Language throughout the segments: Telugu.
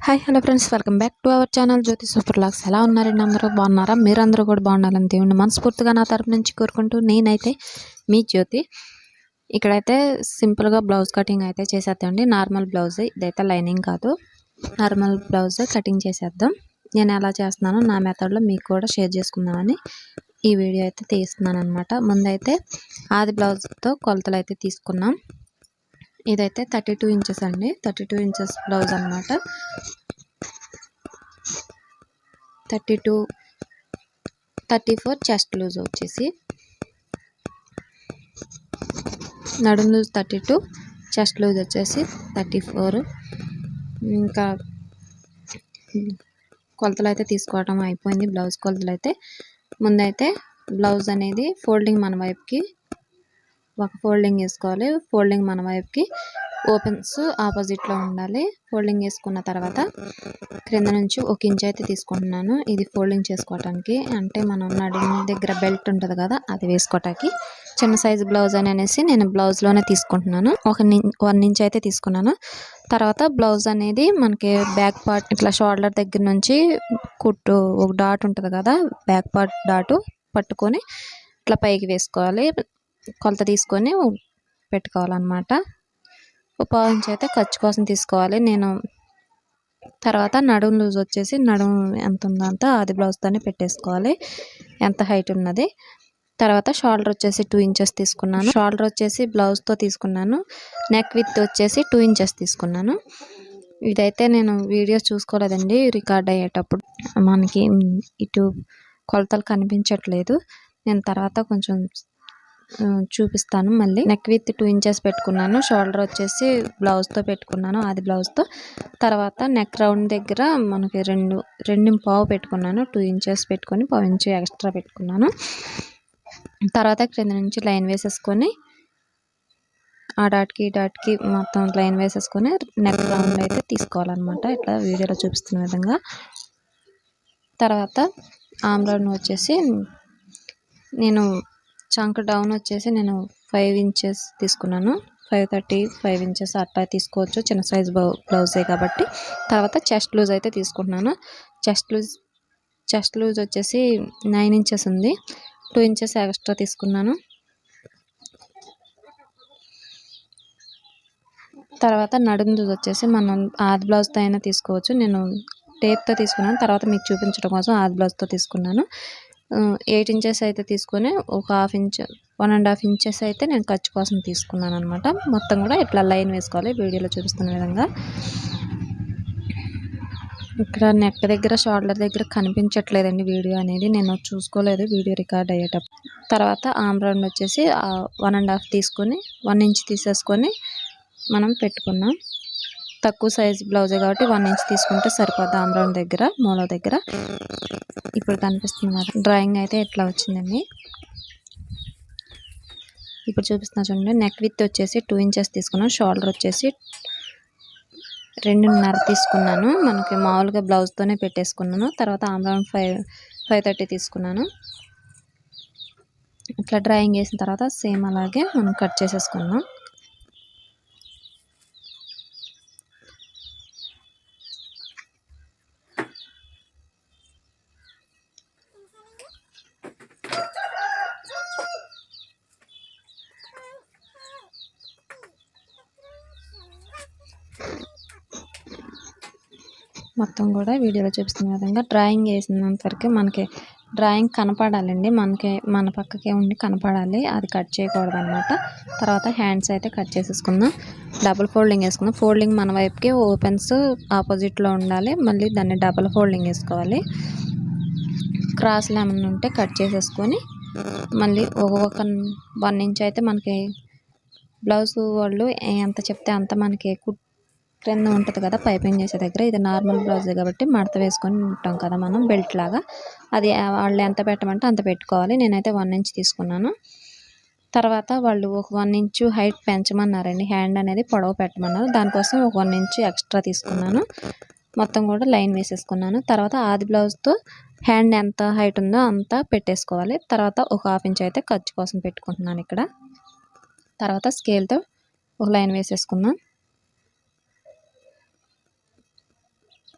Hi hello friends, welcome back to our channel Jyothi super vlogs. ఎలా ఉన్నారండి? అందరూ బాగున్నారా? మీరందరూ కూడా బాగుండాలని దేవుని మనస్ఫూర్తిగా నా తరపు నుంచి కోరుకుంటూ నేనైతే మీ జ్యోతి. ఇక్కడైతే సింపుల్గా బ్లౌజ్ కటింగ్ అయితే చేసేద్దామండి. నార్మల్ బ్లౌజ్, ఇదైతే లైనింగ్ కాదు, నార్మల్ బ్లౌజ్ కటింగ్ చేసేద్దాం. నేను ఎలా చేస్తున్నానో నా మెథడ్లో మీకు కూడా షేర్ చేసుకుందామని ఈ వీడియో అయితే తీస్తున్నాను అనమాట. ముందైతే ఆది బ్లౌజ్తో కొలతలు అయితే తీసుకున్నాం. ఇదైతే 32 ఇంచెస్ అండి, 32 ఇంచెస్ బ్లౌజ్ అనమాట. 32, 34 చెస్ట్ లూజ్ వచ్చేసి, నడుం లూజ్ 32, చెస్ట్ లూజ్ వచ్చేసి 34. ఇంకా కొలతలు అయితే తీసుకోవడం అయిపోయింది. బ్లౌజ్ కొలతలు అయితే ముందైతే బ్లౌజ్ అనేది ఫోల్డింగ్ మన వైపుకి ఒక ఫోల్డింగ్ వేసుకోవాలి. ఫోల్డింగ్ మన వైపుకి, ఓపెన్స్ ఆపోజిట్లో ఉండాలి. ఫోల్డింగ్ వేసుకున్న తర్వాత క్రింద నుంచి 1 ఇంచ్ అయితే తీసుకుంటున్నాను. ఇది ఫోల్డింగ్ చేసుకోవటానికి, అంటే మనం నడుము దగ్గర బెల్ట్ ఉంటుంది కదా, అది వేసుకోవటానికి. చిన్న సైజు బ్లౌజ్ అని అనేసి నేను బ్లౌజ్లోనే తీసుకుంటున్నాను. 1 ఇంచ్ అయితే తీసుకున్నాను. తర్వాత బ్లౌజ్ అనేది మనకి బ్యాక్ పార్ట్ ఇట్లా షోల్డర్ దగ్గర నుంచి కుట్టు ఒక డాట్ ఉంటుంది కదా, బ్యాక్ పార్ట్ డాటు పట్టుకొని ఇట్లా పైకి వేసుకోవాలి. కొలత తీసుకొని పెట్టుకోవాలన్నమాట. 1/2 ఇంచ్ అయితే ఖర్చు కోసం తీసుకోవాలి. నేను తర్వాత నడుం లూజ్ వచ్చేసి నడుం ఎంత ఉందో అంత అది బ్లౌజ్తోనే పెట్టేసుకోవాలి, ఎంత హైట్ ఉన్నది. తర్వాత షోల్డర్ వచ్చేసి 2 ఇంచెస్ తీసుకున్నాను. షోల్డర్ వచ్చేసి బ్లౌజ్తో తీసుకున్నాను. నెక్ విత్ వచ్చేసి 2 ఇంచెస్ తీసుకున్నాను. ఇదైతే నేను వీడియో చూసుకోలేదండి రికార్డ్ అయ్యేటప్పుడు, మనకి ఇటు కొలతలు కనిపించట్లేదు. నేను తర్వాత కొంచెం చూపిస్తాను మళ్ళీ. నెక్ విత్ 2 ఇంచెస్ పెట్టుకున్నాను. షోల్డర్ వచ్చేసి బ్లౌజ్తో పెట్టుకున్నాను, అది బ్లౌజ్తో. తర్వాత నెక్ రౌండ్ దగ్గర మనకి 2.25 పెట్టుకున్నాను. 2 ఇంచెస్ పెట్టుకొని 1/2 ఇంచ్ ఎక్స్ట్రా పెట్టుకున్నాను. తర్వాత క్రింద నుంచి లైన్ వేసేసుకొని ఆ డాట్కి ఈ డాట్కి మొత్తం లైన్ వేసేసుకొని నెక్ రౌండ్ అయితే తీసుకోవాలన్నమాట, ఇట్లా వీడియోలో చూపిస్తున్న విధంగా. తర్వాత ఆమ్ రౌండ్ వచ్చేసి నేను చంక్ డౌన్ వచ్చేసి నేను 5 ఇంచెస్ తీసుకున్నాను. 5/35 ఇంచెస్ అట్లా తీసుకోవచ్చు, చిన్న సైజ్ బ్లౌజే కాబట్టి. తర్వాత చెస్ట్ లూజ్ అయితే తీసుకుంటున్నాను. చెస్ట్ లూజ్ వచ్చేసి 9 ఇంచెస్ ఉంది. 2 ఇంచెస్ ఎక్స్ట్రా తీసుకున్నాను. తర్వాత నడుం లూజ్ వచ్చేసి మనం ఆది బ్లౌజ్తో అయినా తీసుకోవచ్చు. నేను టేప్తో తీసుకున్నాను, తర్వాత మీకు చూపించడం కోసం ఆది బ్లౌజ్తో తీసుకున్నాను. 8 ఇంచెస్ అయితే తీసుకొని ఒక 1/2 ఇంచ్ 1.5 ఇంచెస్ అయితే నేను ఖర్చు కోసం తీసుకున్నాను అనమాట. మొత్తం కూడా ఇట్లా లైన్ వేసుకోవాలి వీడియోలో చూపిస్తున్న విధంగా. ఇక్కడ నెక్ దగ్గర షోల్డర్ దగ్గర కనిపించట్లేదండి వీడియో అనేది, నేను చూసుకోలేదు వీడియో రికార్డ్ అయ్యేటప్పుడు. తర్వాత ఆమ్ రౌండ్ వచ్చేసి 1.5 తీసుకొని 1 ఇంచ్ తీసేసుకొని మనం పెట్టుకున్నాం. తక్కువ సైజ్ బ్లౌజే కాబట్టి 1 ఇంచ్ తీసుకుంటే సరిపోద్ది ఆమ్ రౌండ్ దగ్గర, మూల దగ్గర. ఇప్పుడు కనిపిస్తుంది డ్రాయింగ్ అయితే ఎట్లా వచ్చిందండి. ఇప్పుడు చూపిస్తున్నా చూడండి. నెక్ విత్ వచ్చేసి 2 ఇంచెస్ తీసుకున్నాను. షోల్డర్ వచ్చేసి 2.5 తీసుకున్నాను. మనకి మామూలుగా బ్లౌజ్తోనే పెట్టేసుకున్నాను. తర్వాత ఆమ్ రౌండ్ 5/30 తీసుకున్నాను. ఇట్లా డ్రాయింగ్ వేసిన తర్వాత సేమ్ అలాగే మనం కట్ చేసేసుకున్నాం. మొత్తం కూడా వీడియోలో చూపిస్తున్న విధంగా డ్రాయింగ్ వేసినంత వరకు మనకి డ్రాయింగ్ కనపడాలండి, మనకి మన పక్కకే ఉండి కనపడాలి, అది కట్ చేయకూడదు అనమాట. తర్వాత హ్యాండ్స్ అయితే కట్ చేసేసుకుందాం. డబుల్ ఫోల్డింగ్ వేసుకుందాం. ఫోల్డింగ్ మన వైపుకి, ఓపెన్స్ ఆపోజిట్లో ఉండాలి. మళ్ళీ దాన్ని డబుల్ ఫోల్డింగ్ వేసుకోవాలి. క్రాస్లు ఏమన్నా ఉంటే కట్ చేసేసుకొని మళ్ళీ ఒక 1 ఇంచ్ అయితే మనకి బ్లౌజ్ వాళ్ళు ఎంత చెప్తే అంత మనకి క్రింద ఉంటుంది కదా పైపింగ్ చేసే దగ్గర, ఇది నార్మల్ బ్లౌజే కాబట్టి మడత వేసుకొని ఉంటాం కదా మనం బెల్ట్ లాగా, అది వాళ్ళు ఎంత పెట్టమంటే అంత పెట్టుకోవాలి. నేనైతే 1 ఇంచ్ తీసుకున్నాను. తర్వాత వాళ్ళు ఒక 1 ఇంచ్ హైట్ పెంచమన్నారండి, హ్యాండ్ అనేది పొడవు పెట్టమన్నారు. దానికోసం ఒక 1 ఇంచ్ ఎక్స్ట్రా తీసుకున్నాను. మొత్తం కూడా లైన్ వేసేసుకున్నాను. తర్వాత ఆది బ్లౌజ్తో హ్యాండ్ ఎంత హైట్ ఉందో అంత పెట్టేసుకోవాలి. తర్వాత ఒక 1/2 ఇంచ్ అయితే ఖర్చు కోసం పెట్టుకుంటున్నాను ఇక్కడ. తర్వాత స్కేల్తో ఒక లైన్ వేసేసుకుందాం.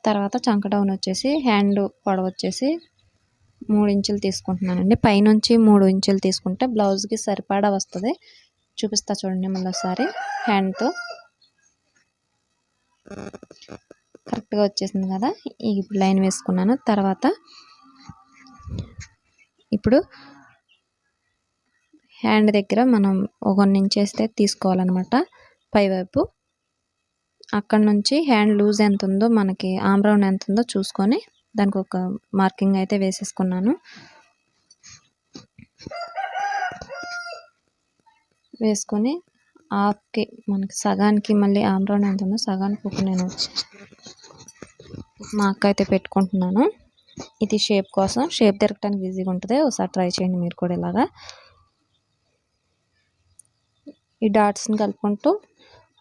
తర్వాత చంక డౌన్ వచ్చేసి హ్యాండ్ పొడవు వచ్చేసి 3 ఇంచులు తీసుకుంటున్నానండి. పైనుంచి 3 ఇంచులు తీసుకుంటే బ్లౌజ్కి సరిపడా వస్తుంది. చూపిస్తా చూడండి మళ్ళీ ఒకసారి. హ్యాండ్తో కరెక్ట్గా వచ్చేసింది కదా. ఇప్పుడు లైన్ వేసుకున్నాను. తర్వాత ఇప్పుడు హ్యాండ్ దగ్గర మనం 1 ఇంచ్ వేస్తే తీసుకోవాలన్నమాట పైవైపు. అక్కడ నుంచి హ్యాండ్ లూజ్ ఎంత ఉందో, మనకి ఆమ్ రౌండ్ ఎంత ఉందో చూసుకొని దానికి ఒక మార్కింగ్ అయితే వేసేసుకున్నాను. వేసుకొని హాఫ్కి మనకి సగానికి మళ్ళీ ఆమ్ రౌండ్ ఎంత ఉందో సగానికి ఒక నేను మార్క్ అయితే పెట్టుకుంటున్నాను. ఇది షేప్ కోసం, షేప్ తిరగడానికి ఈజీగా ఉంటుంది. ఒకసారి ట్రై చేయండి మీరు కూడా ఇలాగా. ఈ డాట్స్ని కలుపుకుంటూ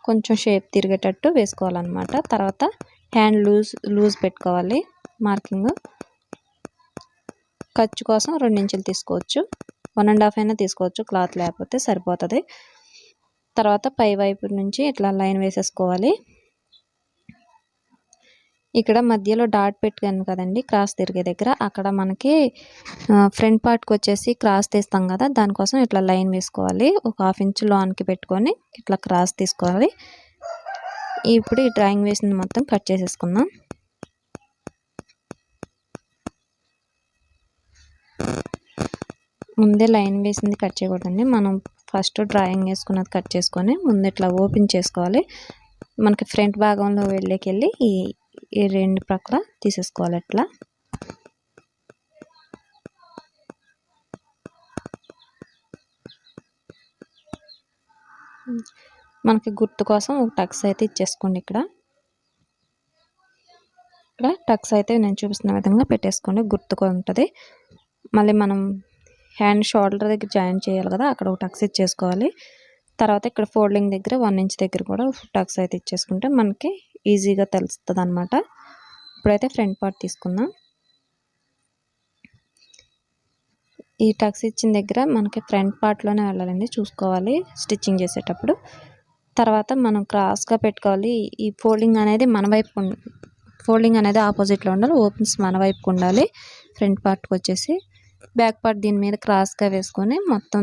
కొంచెం షేప్ తిరిగేటట్టు వేసుకోవాలన్నమాట. తర్వాత హ్యాండ్ లూజ్ పెట్టుకోవాలి. మార్కింగ్ ఖర్చు కోసం 2 ఇంచులు తీసుకోవచ్చు, 1.5 అయినా తీసుకోవచ్చు, క్లాత్ లేకపోతే సరిపోతుంది. తర్వాత పై వైపు నుంచి ఇట్లా లైన్ వేసేసుకోవాలి. ఇక్కడ మధ్యలో డాట్ పెట్టాను కదండి క్రాస్ తిరిగే దగ్గర, అక్కడ మనకి ఫ్రంట్ పార్ట్కి వచ్చేసి క్రాస్ తీస్తాం కదా, దానికోసం ఇట్లా లైన్ వేసుకోవాలి. ఒక 1/2 ఇంచ్ లోన్కి పెట్టుకొని ఇట్లా క్రాస్ తీసుకోవాలి. ఇప్పుడు ఈ డ్రాయింగ్ వేసింది మొత్తం కట్ చేసేసుకుందాం. ముందే లైన్ వేసింది కట్ చేయకూడదండి. మనం ఫస్ట్ డ్రాయింగ్ వేసుకున్నది కట్ చేసుకొని ముందు ఇట్లా ఓపెన్ చేసుకోవాలి. మనకి ఫ్రంట్ భాగంలో వెళ్ళి ఈ 2 ప్రక్కల తీసేసుకోవాలి. అట్లా మనకి గుర్తు కోసం ఒక టక్స్ అయితే ఇచ్చేసుకోండి. ఇక్కడ టక్స్ అయితే నేను చూపిస్తున్న విధంగా పెట్టేసుకోండి, గుర్తుగా ఉంటుంది. మళ్ళీ మనం హ్యాండ్ షోల్డర్ దగ్గర జాయిన్ చేయాలి కదా, అక్కడ ఒక టక్స్ ఇచ్చేసుకోవాలి. తర్వాత ఇక్కడ ఫోల్డింగ్ దగ్గర 1 ఇంచ్ దగ్గర కూడా టక్స్ అయితే ఇచ్చేసుకుంటే మనకి ఈజీగా తెలుస్తుంది అన్నమాట. ఇప్పుడైతే ఫ్రంట్ పార్ట్ తీసుకుందాం. ఈ టక్స్ ఇచ్చిన దగ్గర మనకి ఫ్రంట్ పార్ట్లోనే వెళ్ళాలండి, చూసుకోవాలి స్టిచ్చింగ్ చేసేటప్పుడు. తర్వాత మనం క్రాస్గా పెట్టుకోవాలి. ఈ ఫోల్డింగ్ అనేది మన వైపు, ఫోల్డింగ్ అనేది ఆపోజిట్లో ఉండాలి, ఓపెన్స్ మన వైపుకు ఉండాలి. ఫ్రంట్ పార్ట్కి వచ్చేసి బ్యాక్ పార్ట్ దీని మీద క్రాస్గా వేసుకొని మొత్తం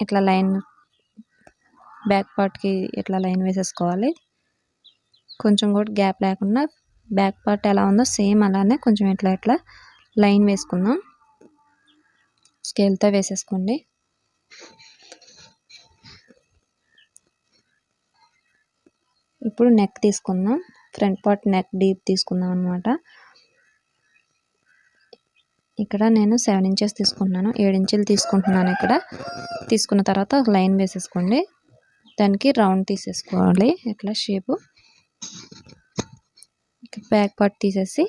ఇట్లా లైన్, బ్యాక్ పార్ట్కి ఇట్లా లైన్ వేసేసుకోవాలి. కొంచెం కూడా గ్యాప్ లేకుండా బ్యాక్ పార్ట్ ఎలా ఉందో సేమ్ అలానే కొంచెం ఇట్లా లైన్ వేసుకుందాం. స్కేల్తో వేసేసుకోండి. ఇప్పుడు నెక్ తీసుకుందాం. ఫ్రంట్ పార్ట్ నెక్ డీప్ తీసుకుందాం అన్నమాట. ఇక్కడ నేను 7 ఇంచెస్ తీసుకుంటున్నాను, 7 ఇంచులు తీసుకుంటున్నాను. ఇక్కడ తీసుకున్న తర్వాత ఒక లైన్ వేసేసుకోండి. దానికి రౌండ్ తీసేసుకోవాలి ఇట్లా షేపు. బ్యాక్ పార్ట్ తీసేసి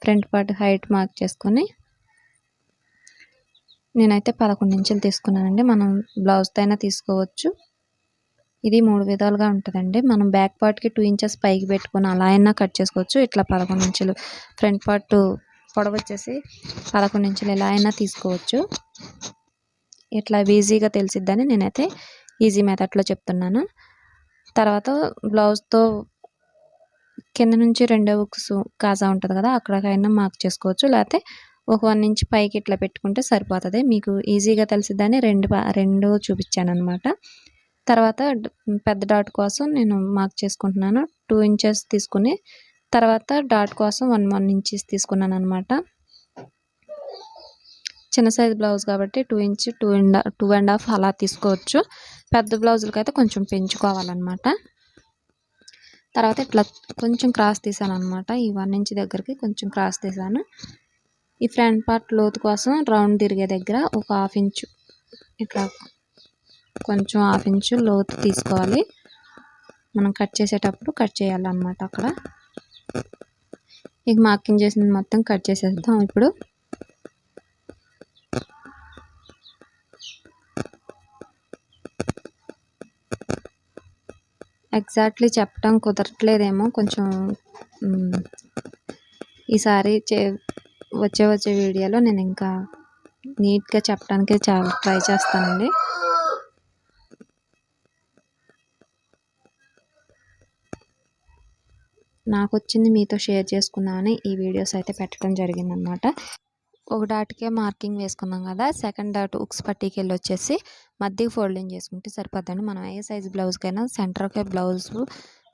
ఫ్రంట్ పార్ట్ హైట్ మార్క్ చేసుకొని నేనైతే 11 ఇంచులు తీసుకున్నానండి. మనం బ్లౌజ్తో అయినా తీసుకోవచ్చు. ఇది 3 విధాలుగా ఉంటుందండి. మనం బ్యాక్ పార్ట్కి 2 ఇంచెస్ పైకి పెట్టుకొని అలా అయినా కట్ చేసుకోవచ్చు. ఇట్లా 11 ఇంచులు ఫ్రంట్ పార్ట్ పొడవు వచ్చేసి 11 ఇంచులు ఎలా అయినా తీసుకోవచ్చు. ఇట్లా ఈజీగా తెలిసిద్దని నేనైతే ఈజీ మెథడ్లో చెప్తున్నాను. తర్వాత బ్లౌజ్తో కింద నుంచి 2వ ఉక్స్ కాజా ఉంటుంది కదా, అక్కడికైనా మార్క్ చేసుకోవచ్చు. లేకపోతే ఒక 1 ఇంచ్ పైకి ఇట్లా పెట్టుకుంటే సరిపోతుంది. మీకు ఈజీగా తెలిసిద్దని రెండు చూపించాను అనమాట. తర్వాత పెద్ద డాట్ కోసం నేను మార్క్ చేసుకుంటున్నాను. 2 ఇంచెస్ తీసుకుని తర్వాత డాట్ కోసం 1 ఇంచెస్ తీసుకున్నాను అనమాట. చిన్న సైజ్ బ్లౌజ్ కాబట్టి 2 ఇంచ్ 2.5 అలా తీసుకోవచ్చు. పెద్ద బ్లౌజులకి అయితే కొంచెం పెంచుకోవాలన్నమాట. తర్వాత ఇట్లా కొంచెం క్రాస్ తీసాను అనమాట. ఈ 1 ఇంచ్ దగ్గరికి కొంచెం క్రాస్ తీసాను. ఈ ఫ్రంట్ పార్ట్ లోతు కోసం రౌండ్ తిరిగే దగ్గర ఒక 1/2 ఇంచు ఇట్లా కొంచెం 1/2 ఇంచు లోతు తీసుకోవాలి. మనం కట్ చేసేటప్పుడు కట్ చేయాలన్నమాట. అక్కడ ఇక మార్కింగ్ చేసింది మొత్తం కట్ చేసేద్దాం. ఇప్పుడు ఎగ్జాక్ట్లీ చెప్పడం కుదరట్లేదేమో, కొంచెం ఈసారి వచ్చే వీడియోలో నేను ఇంకా నీట్గా చెప్పడానికి చాలా ట్రై చేస్తానండి. నాకు వచ్చింది మీతో షేర్ చేసుకుందామని ఈ వీడియోస్ అయితే పెట్టడం జరిగిందనమాట. ఒక డాట్కే మార్కింగ్ వేసుకున్నాం కదా, సెకండ్ డాట్ ఉక్స్ పట్టీకి వెళ్ళి వచ్చేసి మధ్యకి ఫోల్డింగ్ చేసుకుంటే సరిపోద్దండి. మనం ఏ సైజ్ బ్లౌజ్కైనా సెంటర్కే బ్లౌజ్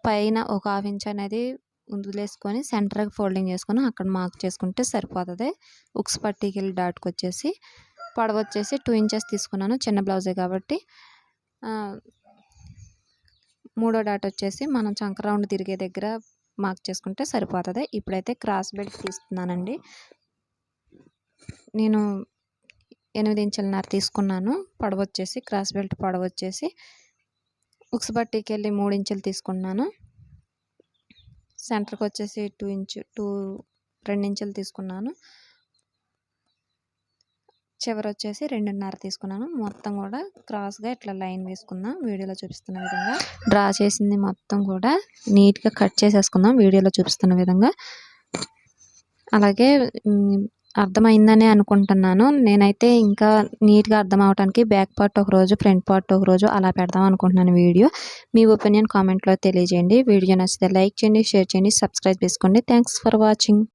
పైన ఒక 1/2 ఇంచ్ అనేది వదిలేసుకొని సెంటర్కి ఫోల్డింగ్ చేసుకొని అక్కడ మార్క్ చేసుకుంటే సరిపోతుంది. ఉక్స్ పట్టీకి వెళ్ళి డాట్కి వచ్చేసి పొడవు వచ్చేసి 2 ఇంచెస్ తీసుకున్నాను, చిన్న బ్లౌజే కాబట్టి. మూడో డాట్ వచ్చేసి మనం చంక రౌండ్ తిరిగే దగ్గర మార్క్ చేసుకుంటే సరిపోతుంది. ఇప్పుడైతే క్రాస్ బెల్ట్ తీస్తున్నానండి. నేను 8 ఇంచులన్నర తీసుకున్నాను. పొడవు వచ్చేసి క్రాస్ బెల్ట్ పొడవు వచ్చేసి ఉక్స్ పట్టీకి వెళ్ళి 3 ఇంచులు తీసుకున్నాను. సెంటర్కి వచ్చేసి 2 ఇంచులు తీసుకున్నాను. చివరి వచ్చేసి 2.5 తీసుకున్నాను. మొత్తం కూడా క్రాస్గా ఇట్లా లైన్ వేసుకుందాం. వీడియోలో చూపిస్తున్న విధంగా డ్రా చేసింది మొత్తం కూడా నీట్గా కట్ చేసేసుకుందాం వీడియోలో చూపిస్తున్న విధంగా. అలాగే అర్థమైందని అనుకుంటున్నాను. నేనైతే ఇంకా నీట్గా అర్థం అవడానికి బ్యాక్ పార్ట్ ఒకరోజు, ఫ్రంట్ పార్ట్ ఒకరోజు అలా పెడదాం అనుకుంటున్నాను వీడియో. మీ ఒపీనియన్ కామెంట్లో తెలియజేయండి. వీడియో నచ్చితే లైక్ చేయండి, షేర్ చేయండి, సబ్స్క్రైబ్ చేసుకోండి. Thanks for watching.